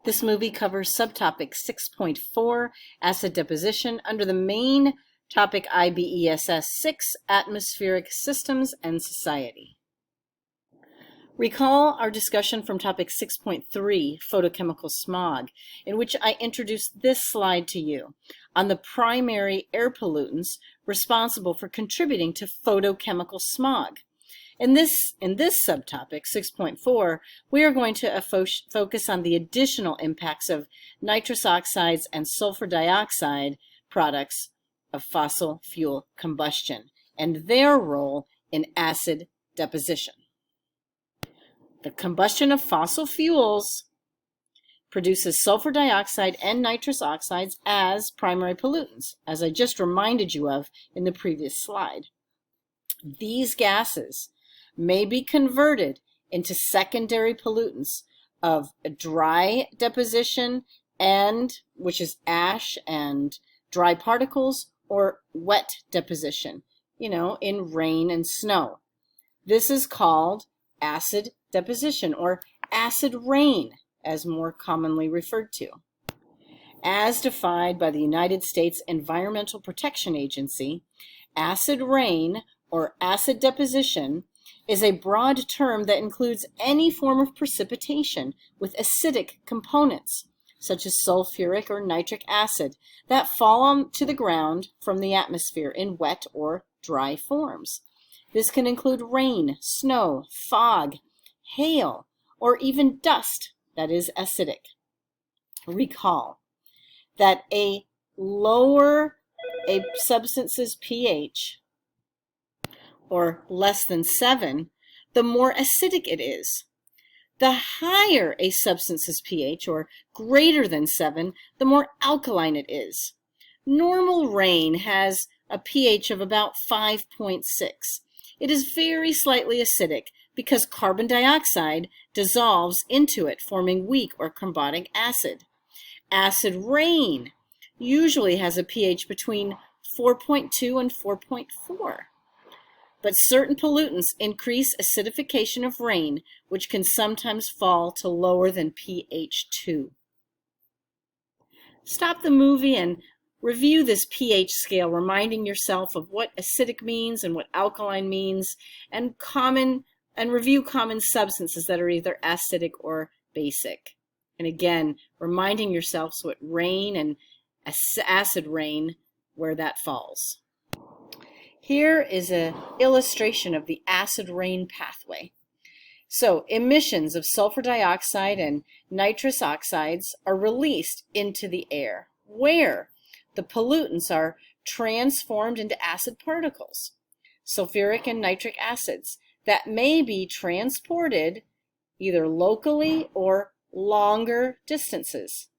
This movie covers subtopic 6.4, acid deposition, under the main topic IBESS 6, atmospheric systems and society. Recall our discussion from topic 6.3, photochemical smog, in which I introduced this slide to you on the primary air pollutants responsible for contributing to photochemical smog. In this subtopic, 6.4, we are going to focus on the additional impacts of nitrous oxides and sulfur dioxide products of fossil fuel combustion and their role in acid deposition. The combustion of fossil fuels produces sulfur dioxide and nitrous oxides as primary pollutants, as I just reminded you of in the previous slide. These gases may be converted into secondary pollutants of dry deposition, and which is ash and dry particles, or wet deposition, in rain and snow. This is called acid deposition, or acid rain, as more commonly referred to. As defined by the United States Environmental Protection Agency, acid rain, or acid deposition, is a broad term that includes any form of precipitation with acidic components, such as sulfuric or nitric acid, that fall to the ground from the atmosphere in wet or dry forms. This can include rain, snow, fog, hail, or even dust that is acidic. Recall that a lower a substance's pH, or less than 7, the more acidic it is. The higher a substance's pH, or greater than 7, the more alkaline it is. Normal rain has a pH of about 5.6. It is very slightly acidic because carbon dioxide dissolves into it, forming weak or carbonic acid. Acid rain usually has a pH between 4.2 and 4.4. But certain pollutants increase acidification of rain, which can sometimes fall to lower than pH 2. Stop the movie and review this pH scale, reminding yourself of what acidic means and what alkaline means, and review common substances that are either acidic or basic. And again, reminding yourselves what rain and acid rain, where that falls. Here is an illustration of the acid rain pathway. So emissions of sulfur dioxide and nitrous oxides are released into the air, where the pollutants are transformed into acid particles, sulfuric and nitric acids, that may be transported either locally or longer distances.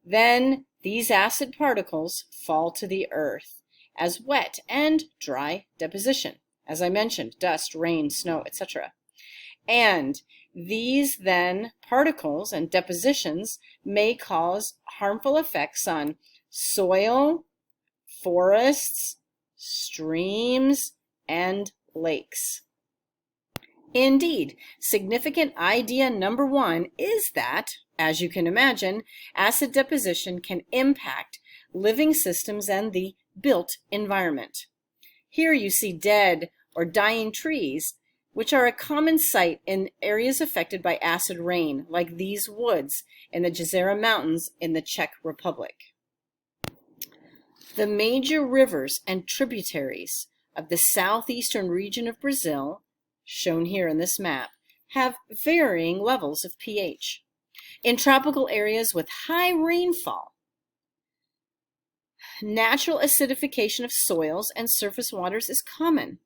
Then these acid particles fall to the earth as wet and dry deposition, as I mentioned, dust, rain, snow, etc. And these then particles and depositions may cause harmful effects on soil, forests, streams, and lakes. Indeed, significant idea number 1 is that, as you can imagine, acid deposition can impact living systems and the built environment. Here you see dead or dying trees, which are a common sight in areas affected by acid rain, like these woods in the Jezera Mountains in the Czech Republic. The major rivers and tributaries of the southeastern region of Brazil, shown here in this map, have varying levels of pH. In tropical areas with high rainfall, natural acidification of soils and surface waters is common.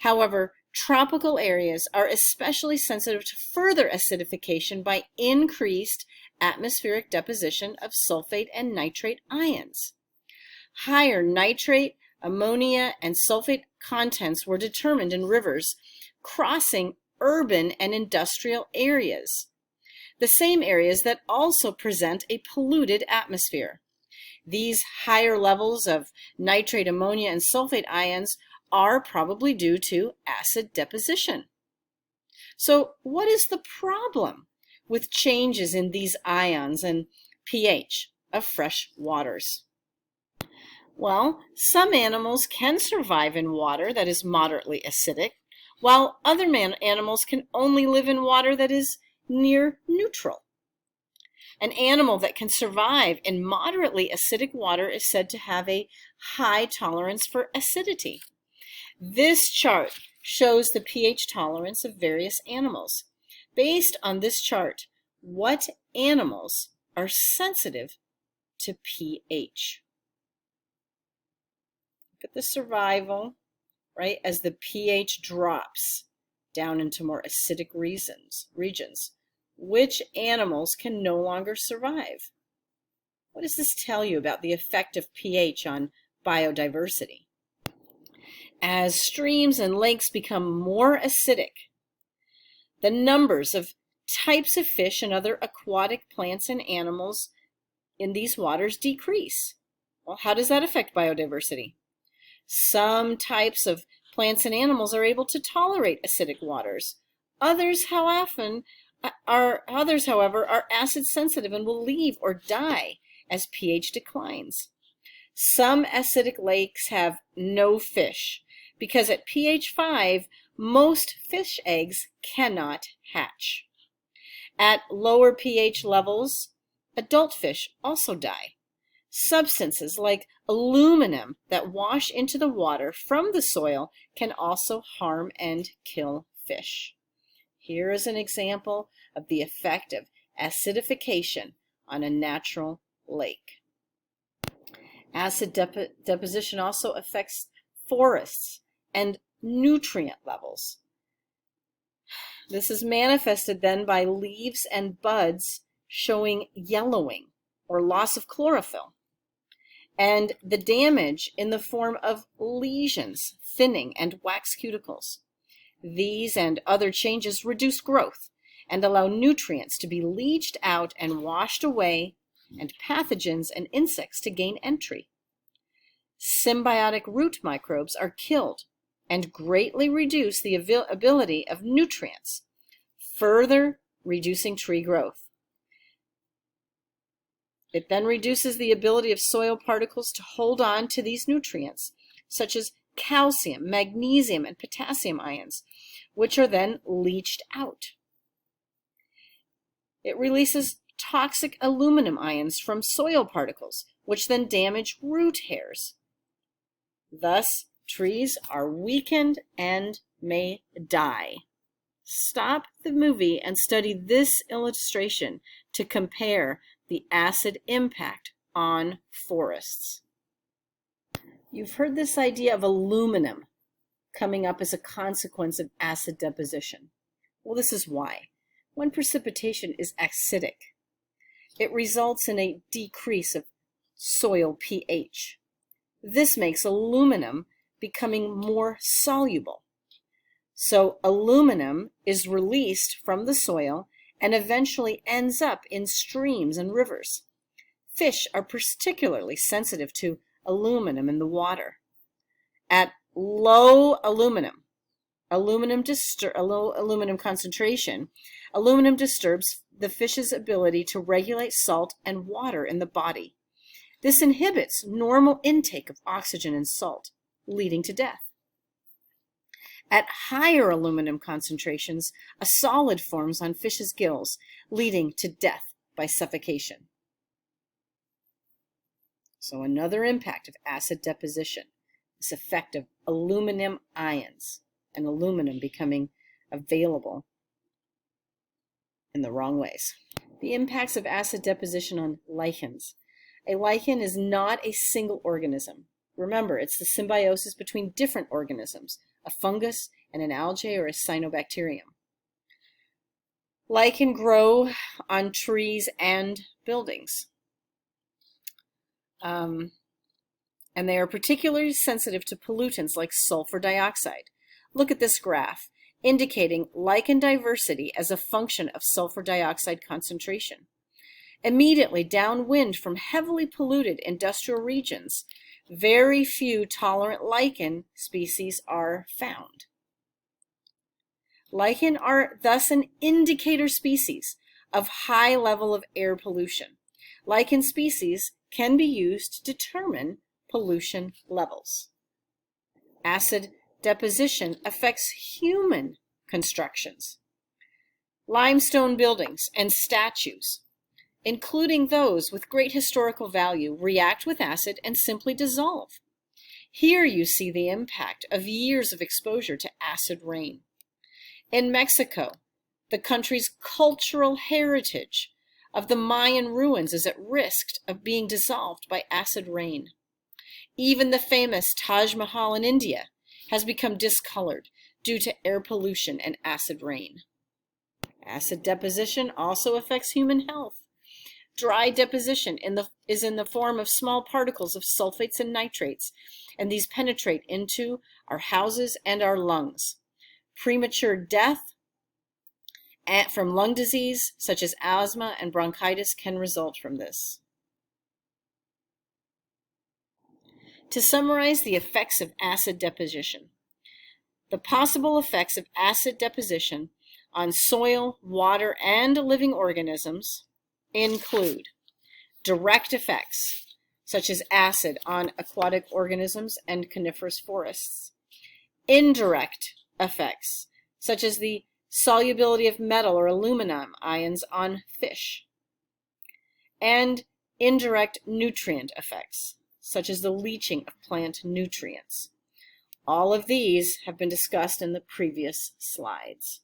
However, tropical areas are especially sensitive to further acidification by increased atmospheric deposition of sulfate and nitrate ions. Higher nitrate, ammonia, and sulfate contents were determined in rivers crossing urban and industrial areas, the same areas that also present a polluted atmosphere. These higher levels of nitrate, ammonia, and sulfate ions are probably due to acid deposition. So what is the problem with changes in these ions and pH of fresh waters? Well, some animals can survive in water that is moderately acidic, while other animals can only live in water that is near neutral. An animal that can survive in moderately acidic water is said to have a high tolerance for acidity. This chart shows the pH tolerance of various animals. Based on this chart, what animals are sensitive to pH? Look at the survival, right, as the pH drops down into more acidic regions. Which animals can no longer survive? What does this tell you about the effect of pH on biodiversity? As streams and lakes become more acidic, the numbers of types of fish and other aquatic plants and animals in these waters decrease. Well, how does that affect biodiversity? Some types of plants and animals are able to tolerate acidic waters. Others, however, are acid sensitive and will leave or die as pH declines. Some acidic lakes have no fish because at pH 5, most fish eggs cannot hatch. At lower pH levels, adult fish also die. Substances like aluminum that wash into the water from the soil can also harm and kill fish. Here is an example of the effect of acidification on a natural lake. Acid deposition also affects forests and nutrient levels. This is manifested then by leaves and buds showing yellowing or loss of chlorophyll, and the damage in the form of lesions, thinning, and wax cuticles. These and other changes reduce growth and allow nutrients to be leached out and washed away, and pathogens and insects to gain entry. Symbiotic root microbes are killed and greatly reduce the ability of nutrients, further reducing tree growth. It then reduces the ability of soil particles to hold on to these nutrients, such as calcium, magnesium, and potassium ions, which are then leached out. It releases toxic aluminum ions from soil particles, which then damage root hairs. Thus, trees are weakened and may die. Stop the movie and study this illustration to compare the acid impact on forests. You've heard this idea of aluminum coming up as a consequence of acid deposition. Well, this is why. When precipitation is acidic, it results in a decrease of soil pH. This makes aluminum becoming more soluble. So aluminum is released from the soil and eventually ends up in streams and rivers. Fish are particularly sensitive to aluminum in the water. At low aluminum concentration, aluminum disturbs the fish's ability to regulate salt and water in the body. This inhibits normal intake of oxygen and salt, leading to death. At higher aluminum concentrations, a solid forms on fish's gills, leading to death by suffocation. So another impact of acid deposition, this effect of aluminum ions and aluminum becoming available in the wrong ways. The impacts of acid deposition on lichens. A lichen is not a single organism. Remember, it's the symbiosis between different organisms, a fungus and an algae or a cyanobacterium. Lichen grow on trees and buildings. And they are particularly sensitive to pollutants like sulfur dioxide. Look at this graph, indicating lichen diversity as a function of sulfur dioxide concentration. Immediately downwind from heavily polluted industrial regions, very few tolerant lichen species are found. Lichen are thus an indicator species of high level of air pollution. Lichen species can be used to determine pollution levels. Acid deposition affects human constructions. Limestone buildings and statues, including those with great historical value, react with acid and simply dissolve. Here you see the impact of years of exposure to acid rain. In Mexico, the country's cultural heritage of the Mayan ruins is at risk of being dissolved by acid rain. Even the famous Taj Mahal in India has become discolored due to air pollution and acid rain. Acid deposition also affects human health. Dry deposition is in the form of small particles of sulfates and nitrates, and these penetrate into our houses and our lungs. Premature death from lung disease, such as asthma and bronchitis, can result from this. To summarize the effects of acid deposition, the possible effects of acid deposition on soil, water, and living organisms include direct effects, such as acid on aquatic organisms and coniferous forests; indirect effects, such as the solubility of metal or aluminum ions on fish; and indirect nutrient effects, such as the leaching of plant nutrients. All of these have been discussed in the previous slides.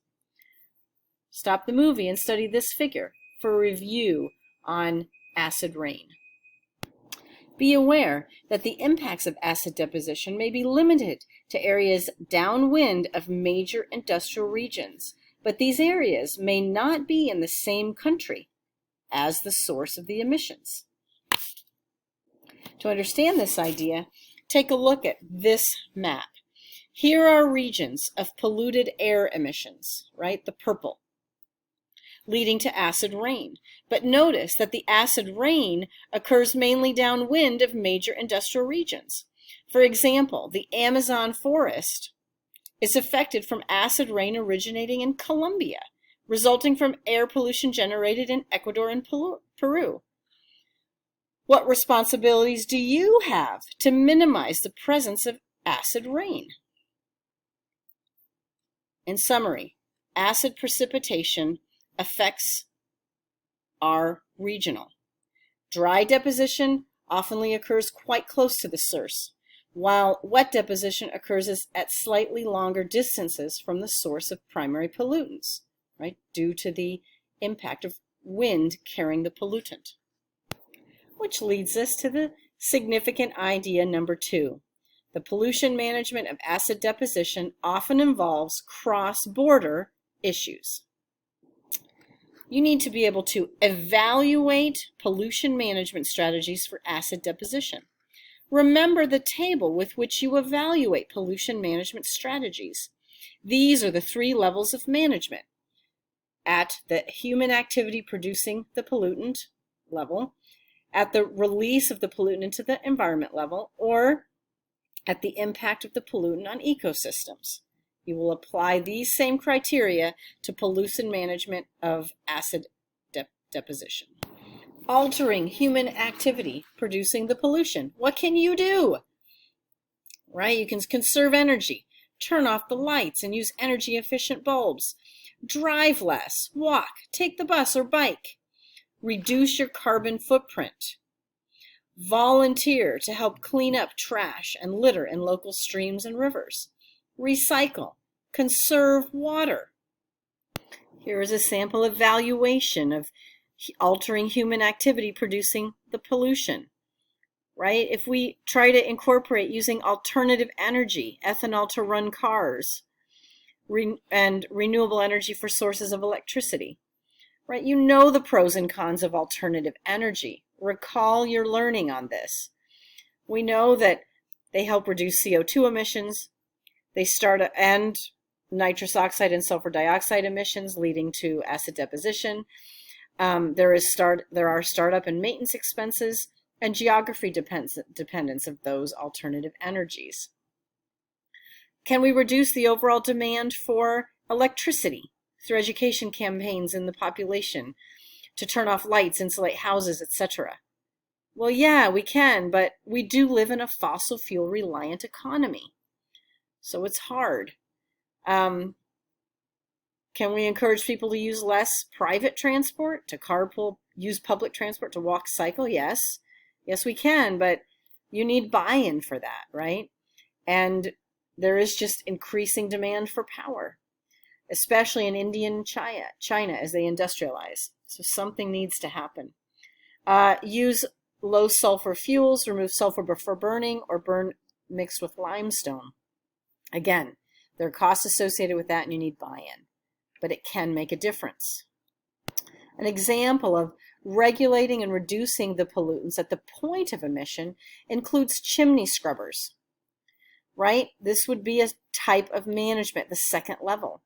Stop the movie and study this figure for a review on acid rain. Be aware that the impacts of acid deposition may be limited to areas downwind of major industrial regions, but these areas may not be in the same country as the source of the emissions. To understand this idea, take a look at this map. Here are regions of polluted air emissions, right? The purple, leading to acid rain. But notice that the acid rain occurs mainly downwind of major industrial regions. For example, the Amazon forest is affected from acid rain originating in Colombia, resulting from air pollution generated in Ecuador and Peru. What responsibilities do you have to minimize the presence of acid rain? In summary, acid precipitation effects are regional. Dry deposition often occurs quite close to the source, while wet deposition occurs at slightly longer distances from the source of primary pollutants, right, due to the impact of wind carrying the pollutant. Which leads us to the significant idea number 2. The pollution management of acid deposition often involves cross-border issues. You need to be able to evaluate pollution management strategies for acid deposition. Remember the table with which you evaluate pollution management strategies. These are the 3 levels of management: at the human activity producing the pollutant level, at the release of the pollutant into the environment level, or at the impact of the pollutant on ecosystems. You will apply these same criteria to pollution management of acid deposition. Altering human activity producing the pollution. What can you do? Right? You can conserve energy, turn off the lights and use energy efficient bulbs, drive less, walk, take the bus or bike, reduce your carbon footprint, volunteer to help clean up trash and litter in local streams and rivers, recycle, conserve water. Here is a sample evaluation of altering human activity producing the pollution, right? If we try to incorporate using alternative energy, ethanol to run cars, and renewable energy for sources of electricity, right? You know the pros and cons of alternative energy. Recall your learning on this. We know that they help reduce CO2 emissions, and nitrous oxide and sulfur dioxide emissions, leading to acid deposition. There are startup and maintenance expenses and geography dependence of those alternative energies. Can we reduce the overall demand for electricity through education campaigns in the population to turn off lights, insulate houses, etc. Well, yeah, we can, but we do live in a fossil fuel reliant economy. So it's hard. Can we encourage people to use less private transport, to carpool, use public transport, to walk, cycle? Yes. Yes, we can, but you need buy-in for that, right? And there is just increasing demand for power, especially in India and China as they industrialize. So something needs to happen. Use low sulfur fuels, remove sulfur before burning, or burn mixed with limestone. Again, there are costs associated with that and you need buy-in, but it can make a difference. An example of regulating and reducing the pollutants at the point of emission includes chimney scrubbers, right? This would be a type of management, the second level.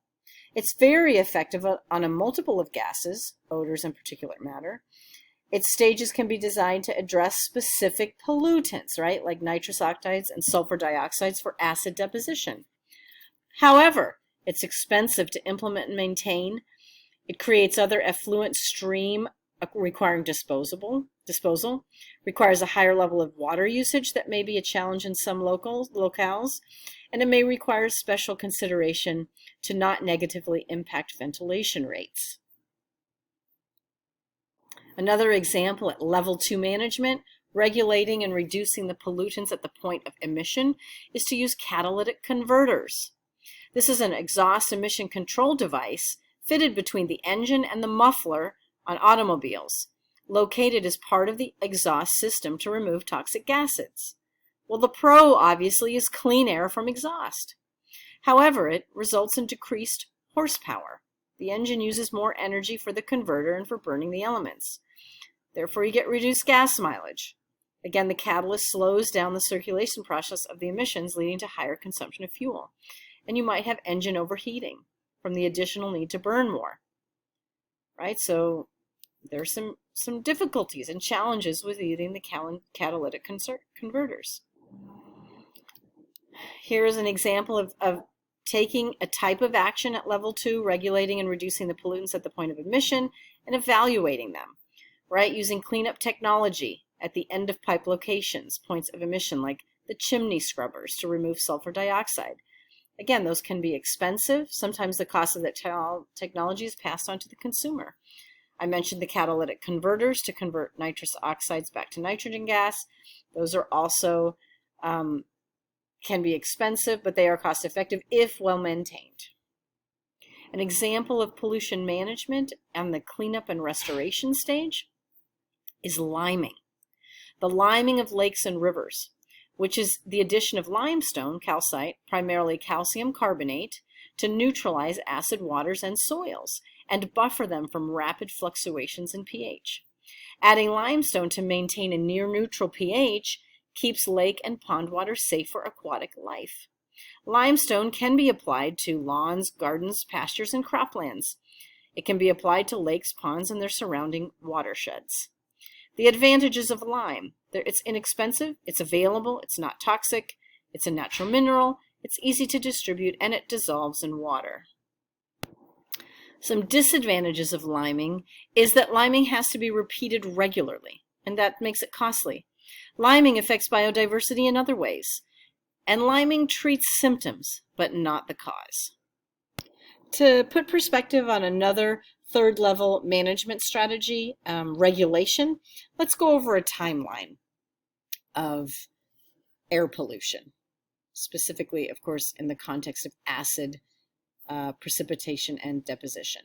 It's very effective on a multiple of gases, odors and particulate matter. Its stages can be designed to address specific pollutants, right, like nitrous oxides and sulfur dioxides for acid deposition. However, it's expensive to implement and maintain. It creates other effluent stream requiring disposal, requires a higher level of water usage that may be a challenge in some locales, and it may require special consideration to not negatively impact ventilation rates. Another example at level 2 management, regulating and reducing the pollutants at the point of emission, is to use catalytic converters. This is an exhaust emission control device fitted between the engine and the muffler on automobiles, located as part of the exhaust system to remove toxic gases. Well, the pro obviously is clean air from exhaust. However, it results in decreased horsepower. The engine uses more energy for the converter and for burning the elements. Therefore, you get reduced gas mileage. Again, the catalyst slows down the circulation process of the emissions, leading to higher consumption of fuel. And you might have engine overheating from the additional need to burn more, right? So there's some difficulties and challenges with using the catalytic converters. Here's an example of taking a type of action at level 2, regulating and reducing the pollutants at the point of emission, and evaluating them, right? Using cleanup technology at the end of pipe locations, points of emission, like the chimney scrubbers to remove sulfur dioxide. Again, those can be expensive. Sometimes the cost of that technology is passed on to the consumer. I mentioned the catalytic converters to convert nitrous oxides back to nitrogen gas. Those are also can be expensive, but they are cost effective if well maintained. An example of pollution management and the cleanup and restoration stage is liming. The liming of lakes and rivers, which is the addition of limestone, calcite, primarily calcium carbonate, to neutralize acid waters and soils and buffer them from rapid fluctuations in pH. Adding limestone to maintain a near neutral pH keeps lake and pond water safe for aquatic life. Limestone can be applied to lawns, gardens, pastures, and croplands. It can be applied to lakes, ponds, and their surrounding watersheds. The advantages of lime: it's inexpensive, it's available, it's not toxic, it's a natural mineral, it's easy to distribute, and it dissolves in water. Some disadvantages of liming is that liming has to be repeated regularly, and that makes it costly. Liming affects biodiversity in other ways, and liming treats symptoms, but not the cause. To put perspective on another third-level management strategy, regulation, let's go over a timeline of air pollution, specifically, of course, in the context of acid precipitation and deposition.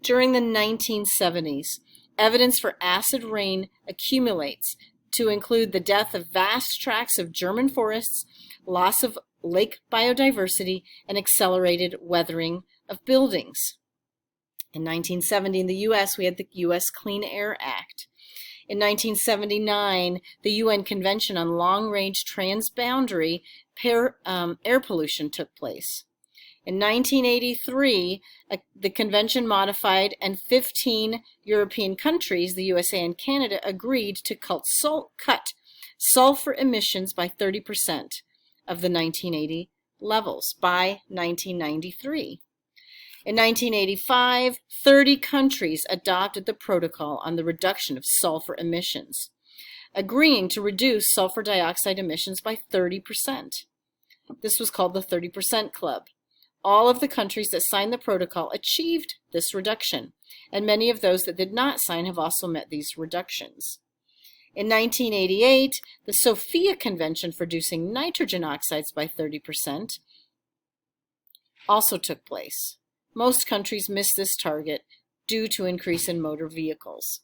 During the 1970s, evidence for acid rain accumulates to include the death of vast tracts of German forests, loss of lake biodiversity, and accelerated weathering of buildings. In 1970 in the U.S., we had the U.S. Clean Air Act. In 1979, the UN Convention on Long-Range Transboundary Air Pollution took place. In 1983, the convention modified, and 15 European countries, the USA and Canada, agreed to cut sulfur emissions by 30% of the 1980 levels by 1993. In 1985, 30 countries adopted the Protocol on the Reduction of Sulfur Emissions, agreeing to reduce sulfur dioxide emissions by 30%. This was called the 30% Club. All of the countries that signed the protocol achieved this reduction, and many of those that did not sign have also met these reductions. In 1988, the Sofia Convention for reducing nitrogen oxides by 30% also took place. Most countries missed this target due to increase in motor vehicles.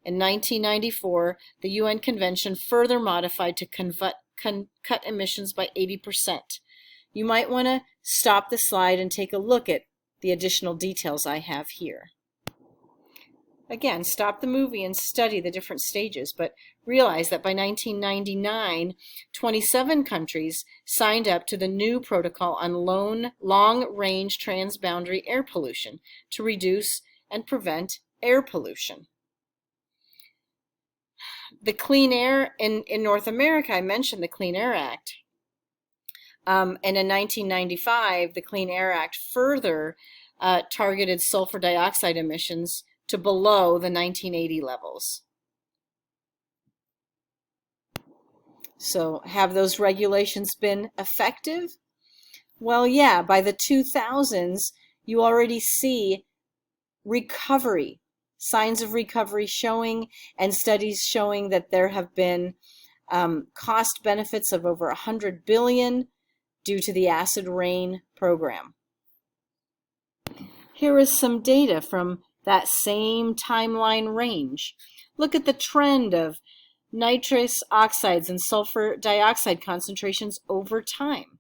In 1994, the UN Convention further modified to cut emissions by 80%. You might want to stop the slide and take a look at the additional details I have here. Again, stop the movie and study the different stages, but realize that by 1999, 27 countries signed up to the new protocol on long-range transboundary air pollution to reduce and prevent air pollution. The Clean Air in North America, I mentioned the Clean Air Act. And in 1995, the Clean Air Act further targeted sulfur dioxide emissions to below the 1980 levels. So have those regulations been effective? Well, yeah, by the 2000s, you already see recovery, signs of recovery showing, and studies showing that there have been cost benefits of over $100 billion due to the acid rain program. Here is some data from that same timeline range. Look at the trend of nitrous oxides and sulfur dioxide concentrations over time.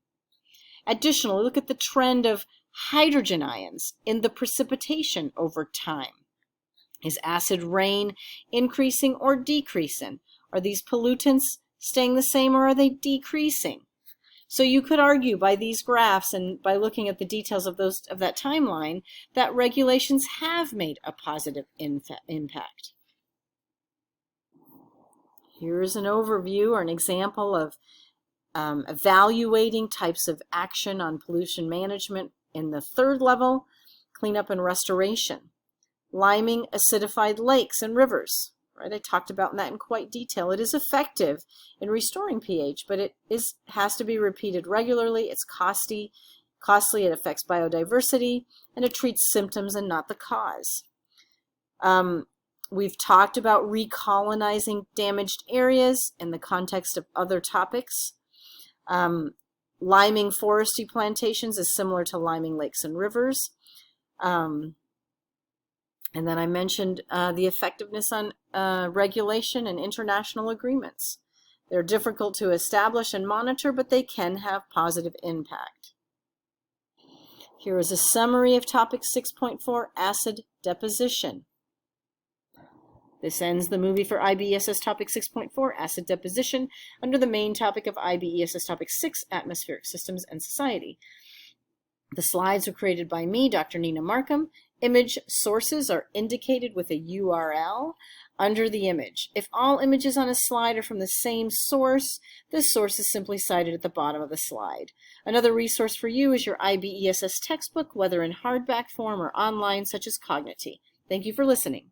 Additionally, look at the trend of hydrogen ions in the precipitation over time. Is acid rain increasing or decreasing? Are these pollutants staying the same or are they decreasing? So you could argue by these graphs and by looking at the details of that timeline that regulations have made a positive impact. Here's an overview or an example of evaluating types of action on pollution management in the third level, cleanup and restoration. Liming acidified lakes and rivers. Right, I talked about that in quite detail. It is effective in restoring pH, but it has to be repeated regularly. It's costly, it affects biodiversity, and it treats symptoms and not the cause. We've talked about recolonizing damaged areas in the context of other topics. Liming forestry plantations is similar to liming lakes and rivers. And then I mentioned the effectiveness on regulation and international agreements. They're difficult to establish and monitor, but they can have positive impact. Here is a summary of topic 6.4, acid deposition. This ends the movie for IBESS topic 6.4, acid deposition, under the main topic of IBESS topic 6, atmospheric systems and society. The slides were created by me, Dr. Nina Markham. Image sources are indicated with a URL under the image. If all images on a slide are from the same source, this source is simply cited at the bottom of the slide. Another resource for you is your IBESS textbook, whether in hardback form or online, such as Cognity. Thank you for listening.